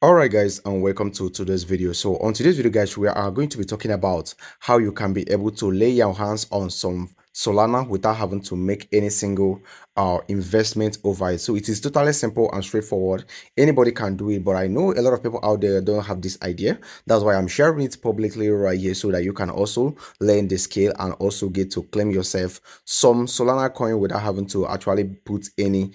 Alright guys, and welcome to today's video. So on today's video guys, we are going to be talking about how you can be able to lay your hands on some Solana without having to make any single investment over it. So it is totally simple and straightforward. Anybody can do it, but I know a lot of people out there don't have this idea. That's why I'm sharing it publicly right here so that you can also learn the skill and also get to claim yourself some Solana coin without having to actually put any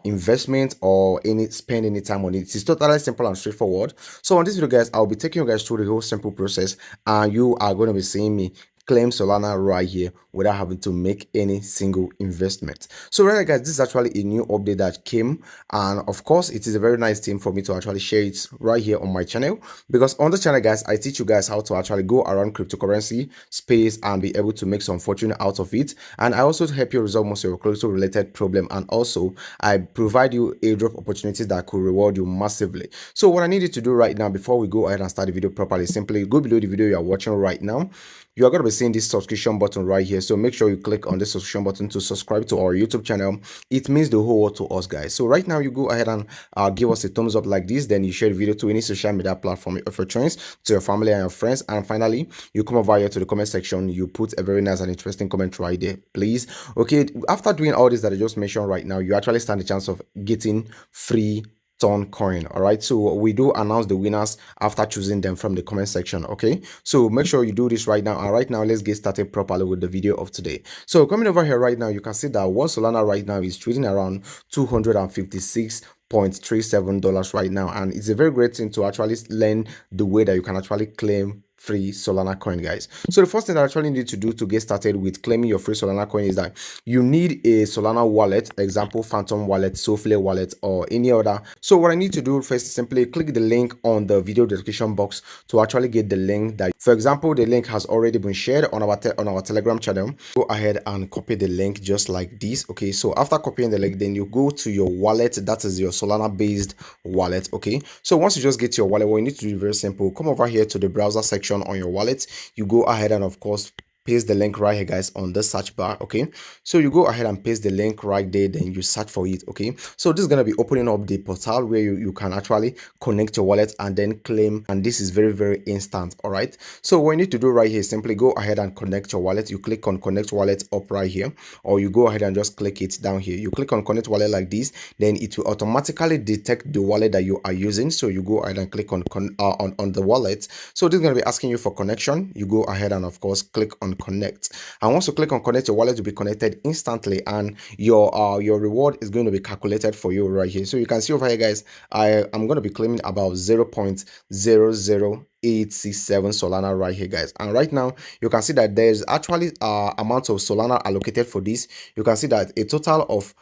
investment or spend any time on it. It's totally simple and straightforward. So on this video guys, I'll be taking you guys through the whole simple process, and you are going to be seeing me claim Solana right here without having to make any single investment. So right guys, this is actually a new update that came, and of course it is a very nice thing for me to actually share it right here on my channel, because on the channel guys, I teach you guys how to actually go around cryptocurrency space and be able to make some fortune out of it. And I also help you resolve most of your crypto related problem, and also I provide you airdrop opportunities that could reward you massively. So what I need you to do right now before we go ahead and start the video properly, simply go below the video you are watching right now. You are going to be seeing this subscription button right here, so make sure you click on the subscription button to subscribe to our YouTube channel. It means the whole world to us guys. So right now you go ahead and give us a thumbs up like this, then you share the video to any social media platform of your choice, to your family and your friends, and finally you come over here to the comment section, you put a very nice and interesting comment right there, please. Okay, after doing all this that I just mentioned right now, you actually stand a chance of getting free ton coin. All right, so we do announce the winners after choosing them from the comment section. Okay, so make sure you do this right now. And right now let's get started properly with the video of today. So coming over here right now, you can see that one Solana right now is trading around $256.37 right now, and it's a very great thing to actually learn the way that you can actually claim free Solana coin guys. So the first thing that I actually need to do to get started with claiming your free Solana coin is that you need a Solana wallet, example Phantom wallet, Souffle wallet, or any other. So what I need to do first is simply click the link on the video description box to actually get the link that, for example, the link has already been shared on our Telegram channel. Go ahead and copy the link just like this. Okay, so after copying the link, then you go to your wallet, that is your Solana based wallet. Okay, so once you just get your wallet, what you need to do is very simple. Come over here to the browser section on your wallet. You go ahead and of course paste the link right here guys on the search bar. Okay, so you go ahead and paste the link right there, then you search for it. Okay, so this is going to be opening up the portal where you can actually connect your wallet and then claim, and this is very instant. All right, so what you need to do right here is simply go ahead and connect your wallet. You click on connect wallet up right here, or you go ahead and just click it down here. You click on connect wallet like this, then it will automatically detect the wallet that you are using. So you go ahead and click on the wallet. So this is going to be asking you for connection. You go ahead and of course click on connect, and once you click on connect, your wallet will be connected instantly, and your reward is going to be calculated for you right here. So you can see over here guys, I am going to be claiming about 0.00867 Solana right here guys, and right now you can see that there's actually amount of Solana allocated for this. You can see that a total of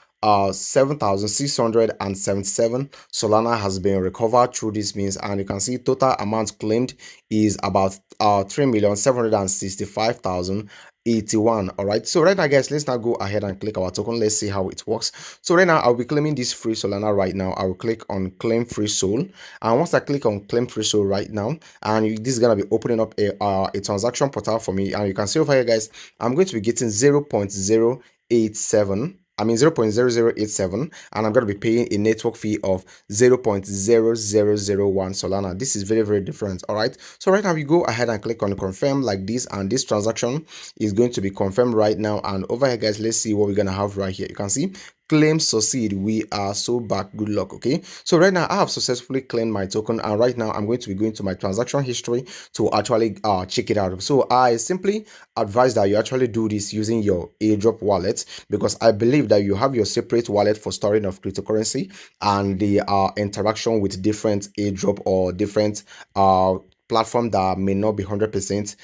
7,677 Solana has been recovered through this means, and you can see total amount claimed is about 3,765,081. All right, so right now guys, let's now go ahead and click our token. Let's see how it works. So right now I'll be claiming this free Solana right now. I will click on claim free Sol, and once I click on claim free Sol right now, and this is gonna be opening up a transaction portal for me, and you can see over here guys, I'm going to be getting 0.087, I mean 0.0087, and I'm going to be paying a network fee of 0.0001 Solana. This is very different. All right, so right now you go ahead and click on confirm like this, and this transaction is going to be confirmed right now. And over here guys, let's see what we're gonna have right here. You can see claim succeed, we are so back, good luck. Okay, so right now I have successfully claimed my token, and right now I'm going to be going to my transaction history to actually check it out. So I simply advise that you actually do this using your airdrop wallet, because I believe that you have your separate wallet for storing of cryptocurrency and the interaction with different airdrop or different platform that may not be 100%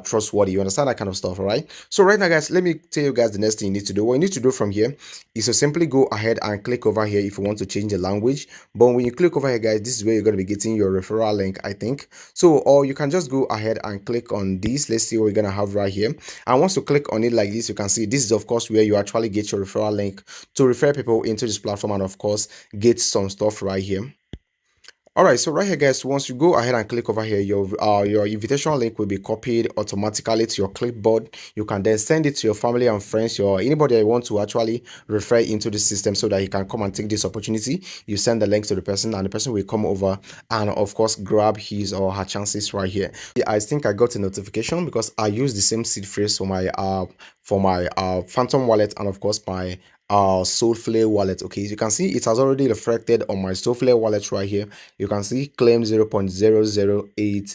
trustworthy. You understand that kind of stuff? All right, so right now guys, let me tell you guys the next thing you need to do. What you need to do from here is to simply go ahead and click over here if you want to change the language. But when you click over here guys, this is where you're going to be getting your referral link, I think. So, or you can just go ahead and click on this. Let's see what we're going to have right here, and once you click on it like this, you can see this is of course where you actually get your referral link to refer people into this platform, and of course get some stuff right here. All right, so right here, guys, once you go ahead and click over here, your invitation link will be copied automatically to your clipboard. You can then send it to your family and friends, your anybody that you want to actually refer into the system so that he can come and take this opportunity. You send the link to the person, and the person will come over and, of course, grab his or her chances right here. I think I got a notification because I use the same seed phrase for my Phantom wallet and, of course, my Soulflare wallet. Okay, as you can see, it has already reflected on my Soulflare wallet right here. You can see claim 0.00869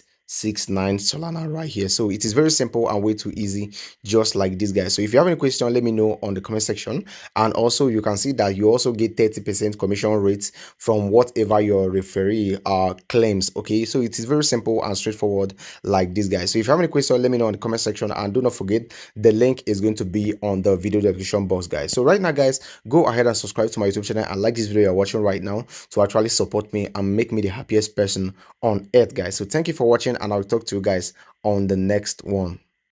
Solana right here. So it is very simple and way too easy, just like this guy. So if you have any question, let me know on the comment section. And also you can see that you also get 30% commission rates from whatever your referee claims. Okay, so it is very simple and straightforward like this guy. So if you have any question, let me know in the comment section, and do not forget the link is going to be on the video description box, guys. So right now, guys, go ahead and subscribe to my YouTube channel and like this video you're watching right now to actually support me and make me the happiest person on earth, guys. So thank you for watching, and I'll talk to you guys on the next one.